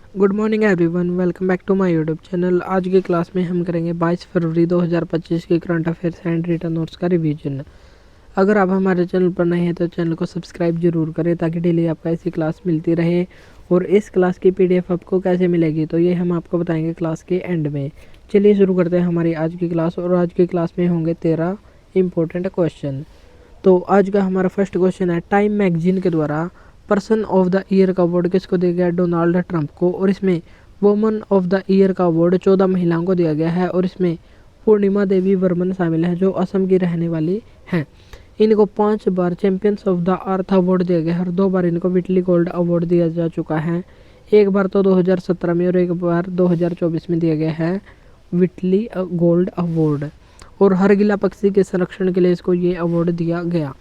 Good morning everyone, welcome back to my YouTube channel. आज की class में हम करेंगे 22 फरवरी 2025 के current affairs and written notes का रिवीजन। अगर आप हमारे चैनल पर नए हैं तो चैनल को सब्सक्राइब जरूर करें ताकि डेली आपको ऐसी क्लास मिलती रहे। और इस क्लास की पीडीएफ आपको कैसे मिलेगी तो ये हम आपको बताएंगे क्लास के एंड में। चलिए शुरू करते हैं हमारी आज की क्लास। और आज की क्लास में होंगे 13 इंपॉर्टेंट क्वेश्चन। तो आज का हमारा फर्स्ट क्वेश्चन है, टाइम मैगजीन के द्वारा पर्सन ऑफ द ईयर का अवार्ड किसको दिया गया? डोनाल्ड ट्रंप को। और इसमें वुमन ऑफ द ईयर का अवार्ड 14 महिलाओं को दिया गया है और इसमें पूर्णिमा देवी वर्मन शामिल है जो असम की रहने वाली हैं। इनको 5 बार Champions of the Earth award दिया गया है और 2 बार इनको विटली गोल्ड अवार्ड दिया जा चुका है। एक बार तो 2017 में और एक बार 2024 में दिया गया है विटली गोल्ड अवार्ड। और हरगिला पक्षी के संरक्षण के लिए इसको ये अवार्ड दिया गया।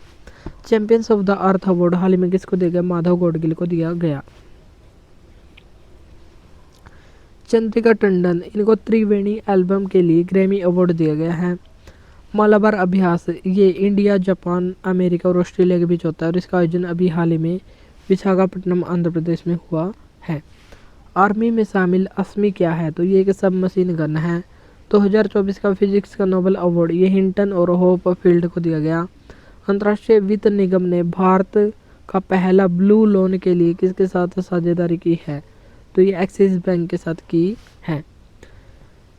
Champions of the Earth award हाल ही में किसको दिया गया? माधव गौडगिल को दिया गया। चंद्रिका टंडन, इनको त्रिवेणी एल्बम के लिए ग्रैमी अवार्ड दिया गया है। मालाबार अभ्यास ये इंडिया, जापान, अमेरिका और ऑस्ट्रेलिया के बीच होता है और इसका आयोजन अभी हाल ही में विशाखापट्टनम आंध्र प्रदेश में हुआ है। आर्मी में शामिल अस्मी क्या है? तो ये एक सब मशीन गन है। 2024 का फिजिक्स का नोबेल अवार्ड ये हिंटन और होप फील्ड को दिया गया। अंतर्राष्ट्रीय वित्त निगम ने भारत का पहला ब्लू लोन के लिए किसके साथ साझेदारी की है? तो ये एक्सिस बैंक के साथ की है।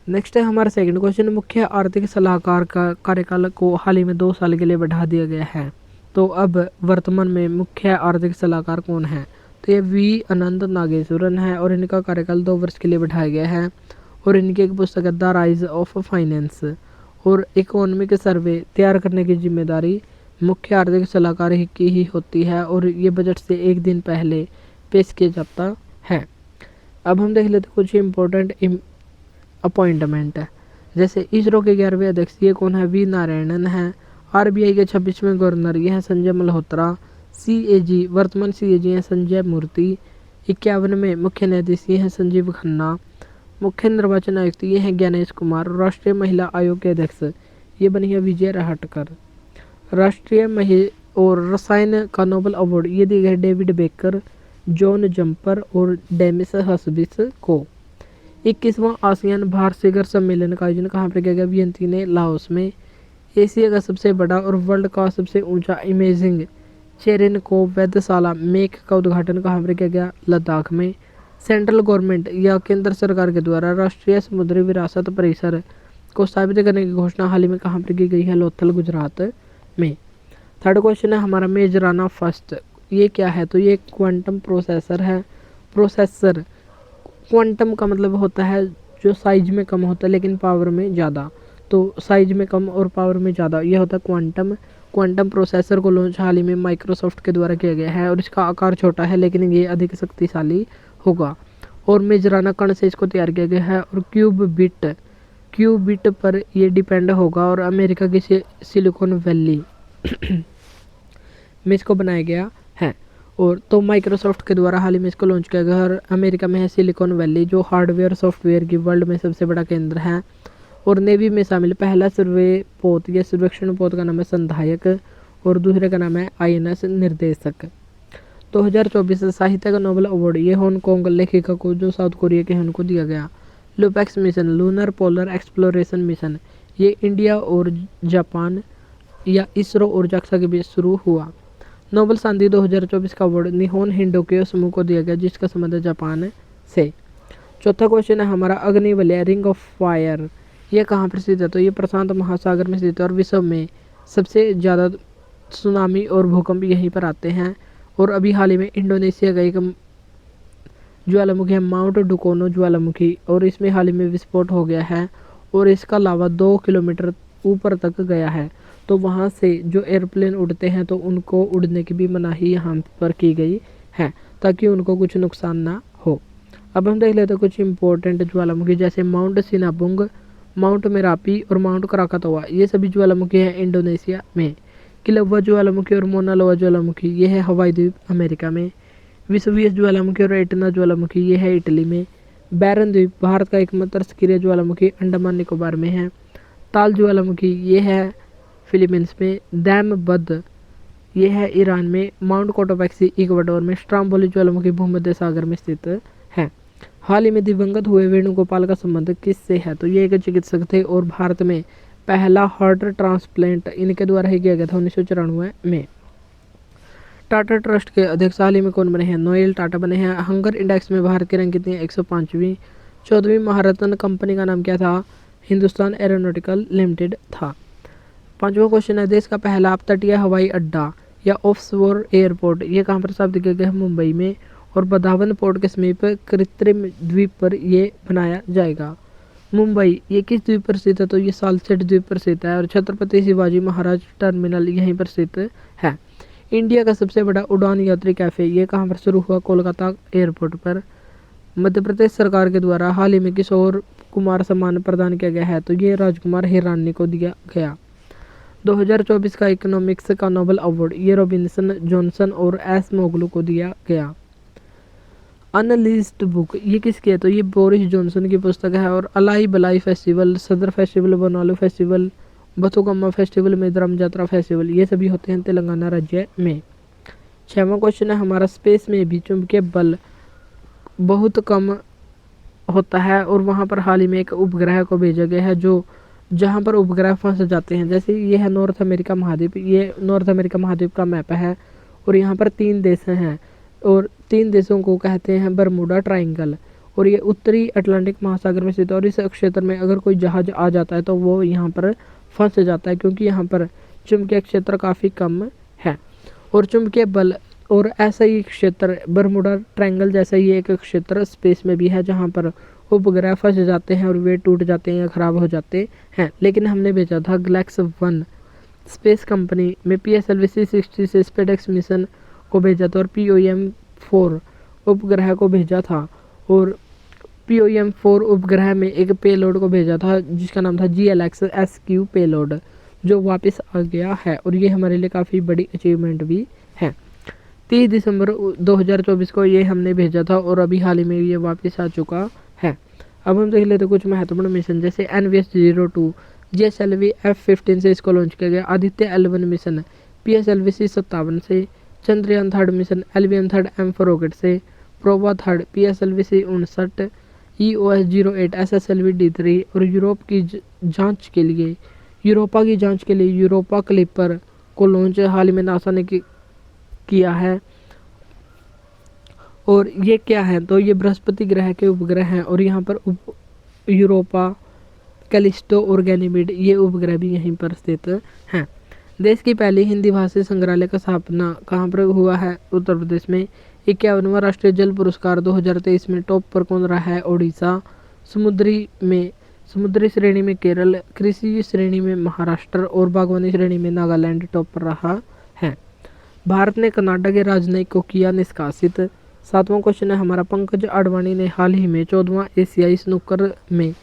नेक्स्ट है हमारा सेकंड क्वेश्चन, मुख्य आर्थिक सलाहकार का कार्यकाल को हाल ही में 2 साल के लिए बढ़ा दिया गया है। तो अब वर्तमान में मुख्य आर्थिक सलाहकार कौन है? तो ये वी अनंत नागेश्वरन है और इनका कार्यकाल 2 वर्ष के लिए बढ़ाया गया है। और इनकी एक पुस्तक है द राइज ऑफ फाइनेंस। और इकोनॉमिक सर्वे तैयार करने की जिम्मेदारी मुख्य आर्थिक सलाहकार की ही होती है और ये बजट से एक दिन पहले पेश किया जाता है। अब हम देख लेते कुछ इम्पोर्टेंट अपॉइंटमेंट है। जैसे इसरो के 11वें अध्यक्ष ये कौन है? वी नारायणन है। आरबीआई के 26वें गवर्नर ये हैं संजय मल्होत्रा। सीएजी वर्तमान सीएजी हैं संजय मूर्ति। 51वें मुख्य न्यायाधीश ये हैं संजीव खन्ना। मुख्य निर्वाचन आयुक्त ये हैं ज्ञानेश कुमार। राष्ट्रीय महिला आयोग के अध्यक्ष ये बनी है विजय राहटकर। राष्ट्रीय और रसायन का नोबेल अवार्ड ये दिए गए डेविड बेकर, जॉन जंपर और डेमिस हसबिस को। 21वां आसियान भारत शिखर सम्मेलन का आयोजन कहाँ पर किया गया? वियंतिने लाओस में। एशिया का सबसे बड़ा और वर्ल्ड का सबसे ऊंचा इमेजिंग चेरेनकोव वेधशाला मेक का उद्घाटन कहाँ पर किया गया? लद्दाख में। सेंट्रल गवर्नमेंट या केंद्र सरकार के द्वारा राष्ट्रीय समुद्री विरासत परिसर को स्थापित करने की घोषणा हाल ही में कहाँ पर की गई है? लोथल गुजरात में। थर्ड क्वेश्चन है हमारा मेजराना फर्स्ट ये क्या है? तो ये क्वांटम प्रोसेसर है। प्रोसेसर क्वांटम का मतलब होता है जो साइज में कम होता है लेकिन पावर में ज़्यादा। तो साइज में कम और पावर में ज़्यादा ये होता है क्वांटम। क्वांटम प्रोसेसर को लॉन्च हाल ही में माइक्रोसॉफ्ट के द्वारा किया गया है और इसका आकार छोटा है लेकिन ये अधिक शक्तिशाली होगा। और मेजराना कण से इसको तैयार किया गया है। और क्यूबिट पर ये डिपेंड होगा और अमेरिका की सिलिकॉन वैली में इसको बनाया गया है। और तो माइक्रोसॉफ्ट के द्वारा हाल ही में इसको लॉन्च किया गया और अमेरिका में है सिलिकॉन वैली जो हार्डवेयर सॉफ्टवेयर की वर्ल्ड में सबसे बड़ा केंद्र है। और नेवी में शामिल पहला सर्वे पोत या सर्वेक्षण पोत का नाम है संधायक और दूसरे का नाम है आईएनएस निर्देशक। 2024 साहित्य का नोबेल अवार्ड ये हांगकांग लेखिका को जो साउथ कोरिया के हैं उनको दिया गया। LUPEX mission lunar polar exploration mission ये इंडिया और जापान या इसरो और जाक्सा के बीच शुरू हुआ। नोबेल शांति 2024 का अवार्ड निहोन हिंडोक्यो समूह को दिया गया जिसका संबंध है जापान से। चौथा क्वेश्चन है हमारा अग्निवलय रिंग ऑफ फायर ये कहाँ पर स्थित है? तो ये प्रशांत महासागर में स्थित है और विश्व में सबसे ज़्यादा सुनामी और भूकंप यहीं पर आते हैं। और अभी हाल ही में इंडोनेशिया का एक ज्वालामुखी है माउंट डुकोनो ज्वालामुखी और इसमें हाल ही में विस्फोट हो गया है और इसका लावा 2 किलोमीटर ऊपर तक गया है। तो वहाँ से जो एयरप्लेन उड़ते हैं तो उनको उड़ने की भी मनाही यहाँ पर की गई है ताकि उनको कुछ नुकसान ना हो। अब हम देख लेते हैं कुछ इंपॉर्टेंट ज्वालामुखी जैसे माउंट सिनाबुंग, माउंट मेरापी और माउंट क्राकातोआ ये सभी ज्वालामुखी हैं इंडोनेशिया में। किलवा ज्वालामुखी और मोना लोआ ज्वालामुखी ये है हवाई द्वीप अमेरिका में। विसुवियस ज्वालामुखी और एटना ज्वालामुखी ये है इटली में। बैरन द्वीप भारत का एकमात्र सक्रिय ज्वालामुखी अंडमान निकोबार में है। ताल ज्वालामुखी ये है फिलीपींस में। दैम बद ये है ईरान में। माउंट कोटोपैक्सी इक्वाडोर में। स्ट्राम्बोली ज्वालामुखी भूमध्य सागर में स्थित है। हाल ही में दिवंगत हुए वेणुगोपाल का संबंध किससे है? तो ये एक चिकित्सक थे और भारत में पहला हार्ट ट्रांसप्लांट इनके द्वारा ही किया गया था 1994 में। टाटा ट्रस्ट के अध्यक्ष हाल ही में कौन बने हैं? नोएल टाटा बने हैं। हंगर इंडेक्स में भारत की रैंक कितनी है? 105वीं। 14वीं महारत्न कंपनी का नाम क्या था? हिंदुस्तान एरोनॉटिकल लिमिटेड था। 5वां क्वेश्चन है, देश का पहला अपतटीय हवाई अड्डा या ऑफशोर एयरपोर्ट ये कहाँ पर स्थापित किया गया है? मुंबई में। और बदावन पोर्ट के समीप कृत्रिम द्वीप पर ये बनाया जाएगा। मुंबई ये किस द्वीप पर स्थित है? तो ये सालसेट द्वीप पर स्थित है। और छत्रपति शिवाजी महाराज टर्मिनल यहीं पर स्थित है। इंडिया का सबसे बड़ा उड़ान यात्री कैफे ये कहाँ पर शुरू हुआ? कोलकाता एयरपोर्ट पर। मध्य प्रदेश सरकार के द्वारा हाल ही में किशोर कुमार सम्मान प्रदान किया गया है? तो ये राजकुमार हिरानी को दिया गया। 2024 का इकोनॉमिक्स का नोबेल अवार्ड ये रॉबिन्सन जॉनसन और एस मोगलू को दिया गया। अनलिस्टेड बुक ये किसकी है? तो ये बोरिस जॉनसन की पुस्तक है। और Alai Balai festival, Sadar festival, Bonalu festival, Bathukamma festival, Mizoram jatra festival ये सभी होते हैं तेलंगाना राज्य में। 6वां क्वेश्चन है हमारा, स्पेस में भी चुंबकीय बल बहुत कम होता है और वहाँ पर हाल ही में एक उपग्रह को भेजा गया है जो जहाँ पर उपग्रह फंस जाते हैं। जैसे ये है नॉर्थ अमेरिका महाद्वीप, ये नॉर्थ अमेरिका महाद्वीप का मैप है और यहाँ पर 3 देश हैं और 3 देशों को कहते हैं बरमूडा ट्राइंगल। और ये उत्तरी अटलांटिक महासागर में स्थित है और इस क्षेत्र में अगर कोई जहाज आ जाता है तो वो यहाँ पर फंस जाता है क्योंकि यहाँ पर चुंबकीय क्षेत्र काफ़ी कम है। और चुंबकीय बल और ऐसा ही क्षेत्र बरमूडा ट्रायंगल जैसा ही एक क्षेत्र स्पेस में भी है जहाँ पर उपग्रह फंस जाते हैं और वे टूट जाते हैं या ख़राब हो जाते हैं। लेकिन हमने भेजा था गैलेक्सी 1 स्पेस कंपनी में PSLV C60 से स्पेसएक्स मिशन को भेजा था और POM4 उपग्रह को भेजा था। और POM4 उपग्रह में एक पेलोड को भेजा था जिसका नाम था GLX-SQ पेलोड जो वापस आ गया है और ये हमारे लिए काफ़ी बड़ी अचीवमेंट भी है। 30 दिसंबर 2024 को ये हमने भेजा था और अभी हाल ही में ये वापस आ चुका है। अब हम देख लेते कुछ महत्वपूर्ण मिशन जैसे NVS-02 GSLV F-15 से इसको लॉन्च किया गया। Aditya L1 mission PSLV C57 से। Chandrayaan 3 mission LVM 3 M4 rocket से। प्रोवा 3 PSLV C59 EOS-08 SSLV D3 और यूरोपा की जांच के लिए यूरोपा क्लिपर को लॉन्च हाल ही में नासा ने किया है। और ये क्या है? तो ये बृहस्पति ग्रह के उपग्रह हैं और यहाँ पर यूरोपा, कैलिस्टो और गैनीमेड ये उपग्रह भी यहीं पर स्थित हैं। देश की पहली हिंदी भाषी संग्रहालय का स्थापना कहाँ पर हुआ है? उत्तर प्रदेश में। 51वां राष्ट्रीय जल पुरस्कार 2023 में टॉप पर कौन रहा है? ओडिशा। समुद्री श्रेणी में केरल, कृषि श्रेणी में महाराष्ट्र और बागवानी श्रेणी में नागालैंड टॉप पर रहा है। भारत ने कर्नाटक के राजनयिक को किया निष्कासित। 7वां क्वेश्चन है हमारा, पंकज अडवाणी ने हाल ही में 14वां एशियाई स्नूकर में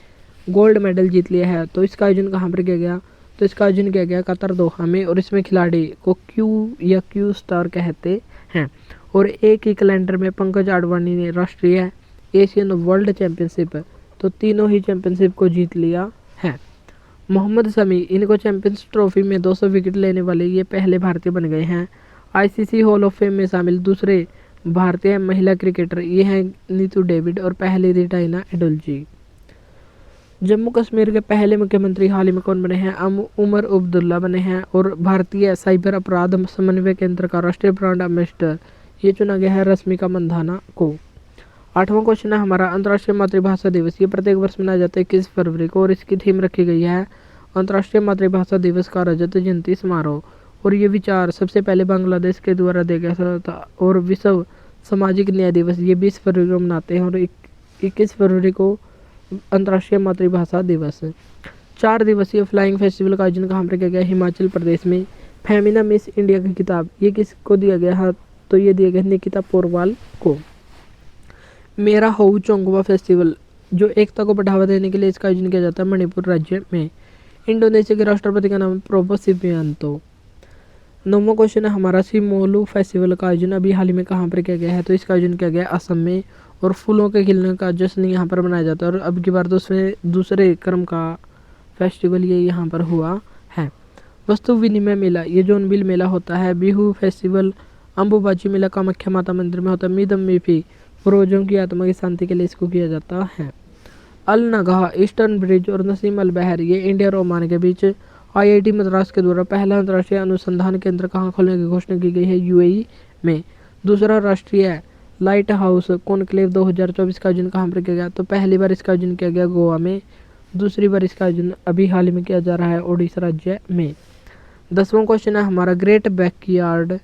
गोल्ड मेडल जीत लिया है। तो इसका आयोजन कहाँ पर किया गया? तो इसका आयोजन किया गया कतर दोहा में और इसमें खिलाड़ी को क्यू स्टार कहते हैं। और एक ही कैलेंडर में पंकज अडवाणी ने राष्ट्रीय, एशियन, वर्ल्ड चैंपियनशिप तो तीनों ही चैंपियनशिप को जीत लिया है। मोहम्मद शमी इनको चैंपियंस ट्रॉफी में 200 विकेट लेने वाले ये पहले भारतीय बन गए हैं। ICC हॉल ऑफ फेम में शामिल दूसरे भारतीय महिला क्रिकेटर ये हैं नीतू डेविड और पहले थी डायना एडोल्जी। जम्मू कश्मीर के पहले मुख्यमंत्री हाल ही में कौन बने हैं? उमर अब्दुल्ला बने हैं। और भारतीय साइबर अपराध समन्वय केंद्र का राष्ट्रीय ब्रांड एम्बेसडर ये चुना गया है रश्मिका मंदाना को। 8वां क्वेश्चन है हमारा, अंतर्राष्ट्रीय मातृभाषा दिवस ये प्रत्येक वर्ष मनाया जाता है 21 फरवरी को और इसकी थीम रखी गई है अंतर्राष्ट्रीय मातृभाषा दिवस का रजत जयंती समारोह। और ये विचार सबसे पहले बांग्लादेश के द्वारा दिया गया था। और विश्व सामाजिक न्याय दिवस ये 20 फरवरी को मनाते हैं और 21 फरवरी को अंतर्राष्ट्रीय मातृभाषा दिवस। 4 दिवसीय फ्लाइंग फेस्टिवल का आयोजन कहाँ पर किया गया? हिमाचल प्रदेश में। फेमिना मिस इंडिया की किताब ये किसको दिया गया है? तो ये दिया गया निकिता पोरवाल को। मेरा होऊ चोंगवा फेस्टिवल जो एकता को बढ़ावा देने के लिए इसका आयोजन किया जाता है मणिपुर राज्य में। इंडोनेशिया के राष्ट्रपति का नाम है प्रोबो सुबियांतो। 9वां क्वेश्चन है हमारा, सिमोलू फेस्टिवल का आयोजन अभी हाल ही में कहाँ पर किया गया है? तो इसका आयोजन किया गया असम में और फूलों के खिलने का जश्न यहाँ पर मनाया जाता है। और अब की बार दूसरे क्रम का फेस्टिवल ये यहाँ पर हुआ है। वस्तु विनिमय मेला ये जोनबिल मेला होता है। बिहू फेस्टिवल, अम्बुबाची मेला कामाख्या माता मंदिर में होता है। मिदम मिफी पूर्वजों की आत्मा की शांति के लिए इसको किया जाता है। अल नगाह, ईस्टर्न ब्रिज और नसीम अल बहर, ये इंडिया और ओमान के बीच आईआईटी मद्रास के द्वारा पहला अंतर्राष्ट्रीय अनुसंधान केंद्र कहाँ खोलने की घोषणा की गई है? यूएई में। दूसरा राष्ट्रीय लाइट हाउस कॉन्क्लेव 2024 का आयोजन कहाँ पर किया गया? तो पहली बार इसका आयोजन किया गया गोवा में, दूसरी बार इसका आयोजन अभी हाल ही में किया जा रहा है ओडिशा राज्य में। 10वां क्वेश्चन है हमारा, ग्रेट बैकयार्ड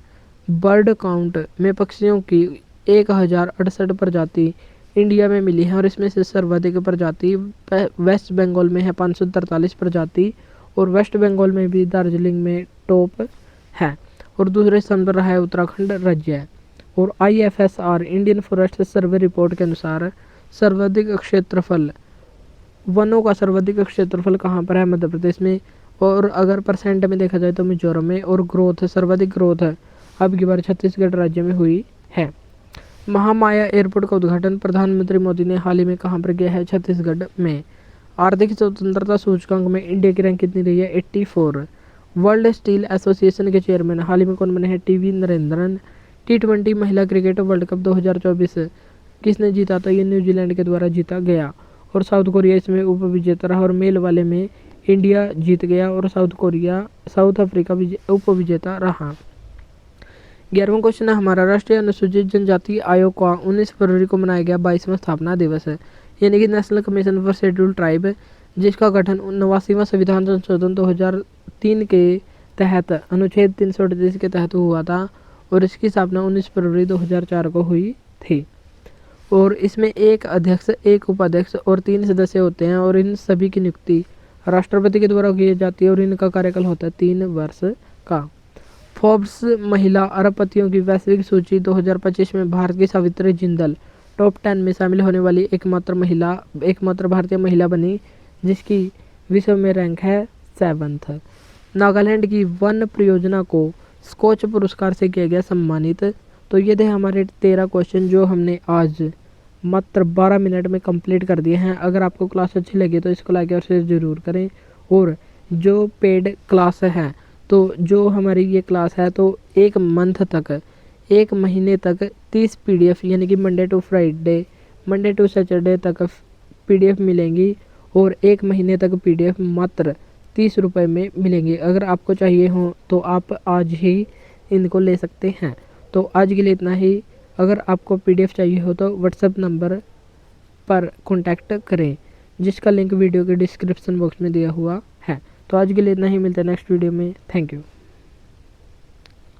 बर्ड काउंट में पक्षियों की 1068 प्रजाति इंडिया में मिली है और इसमें से सर्वाधिक प्रजाति वेस्ट बंगाल में है 543 प्रजाति, और वेस्ट बंगाल में भी दार्जिलिंग में टॉप है, और दूसरे स्थान पर रहा है उत्तराखंड राज्य। और IFSR Indian forest survey report के अनुसार सर्वाधिक क्षेत्रफल, वनों का सर्वाधिक क्षेत्रफल कहाँ पर है? मध्य प्रदेश में। और अगर परसेंट में देखा जाए तो मिजोरम में, और ग्रोथ सर्वाधिक ग्रोथ अब की बार छत्तीसगढ़ राज्य में हुई है। महामाया एयरपोर्ट का उद्घाटन प्रधानमंत्री मोदी ने हाल ही में कहाँ पर किया है? छत्तीसगढ़ में। आर्थिक स्वतंत्रता सूचकांक में इंडिया की रैंक कितनी रही है? 84। वर्ल्ड स्टील एसोसिएशन के चेयरमैन हाल ही में कौन बने हैं? टीवी नरेंद्रन। T20 महिला क्रिकेट वर्ल्ड कप 2024 किसने जीता? तो ये न्यूजीलैंड के द्वारा जीता गया, और साउथ कोरिया इसमें उप विजेता रहा, और मेल वाले में इंडिया जीत गया और साउथ अफ्रीका उप विजेता रहा। 11वां क्वेश्चन है हमारा, राष्ट्रीय अनुसूचित जनजाति आयोग का 19 फरवरी को मनाया गया 22वां स्थापना दिवस है, यानी कि national commission for scheduled tribe, जिसका गठन 89वां संविधान संशोधन 2003 के तहत अनुच्छेद 338 के तहत हुआ था, और इसकी स्थापना 19 फरवरी 2004 को हुई थी। और इसमें एक अध्यक्ष, एक उपाध्यक्ष और 3 सदस्य होते हैं, और इन सभी की नियुक्ति राष्ट्रपति के द्वारा की जाती है, और इनका कार्यकाल होता है 3 वर्ष का। फोर्ब्स महिला अरबपतियों की वैश्विक सूची 2025 में भारत की सावित्री जिंदल टॉप 10 में शामिल होने वाली एकमात्र भारतीय महिला बनी, जिसकी विश्व में रैंक है 7th। नागालैंड की वन परियोजना को स्कॉच पुरस्कार से किया गया सम्मानित। तो ये थे हमारे 13 क्वेश्चन जो हमने आज मात्र 12 मिनट में कंप्लीट कर दिए हैं। अगर आपको क्लास अच्छी लगी तो इसको लाइक और शेयर ज़रूर करें। और जो पेड क्लास है, तो जो हमारी ये क्लास है, तो एक महीने तक 30 PDF यानी कि मंडे टू सैटरडे तक PDF मिलेंगी, और 1 महीने तक PDF मात्र 30 रुपये में मिलेंगी। अगर आपको चाहिए हो तो आप आज ही इनको ले सकते हैं। तो आज के लिए इतना ही। अगर आपको PDF चाहिए हो तो व्हाट्सएप नंबर पर कॉन्टैक्ट करें, जिसका लिंक वीडियो के डिस्क्रिप्शन बॉक्स में दिया हुआ है। तो आज के लिए इतना ही, मिलते हैं नेक्स्ट वीडियो में। Thank you.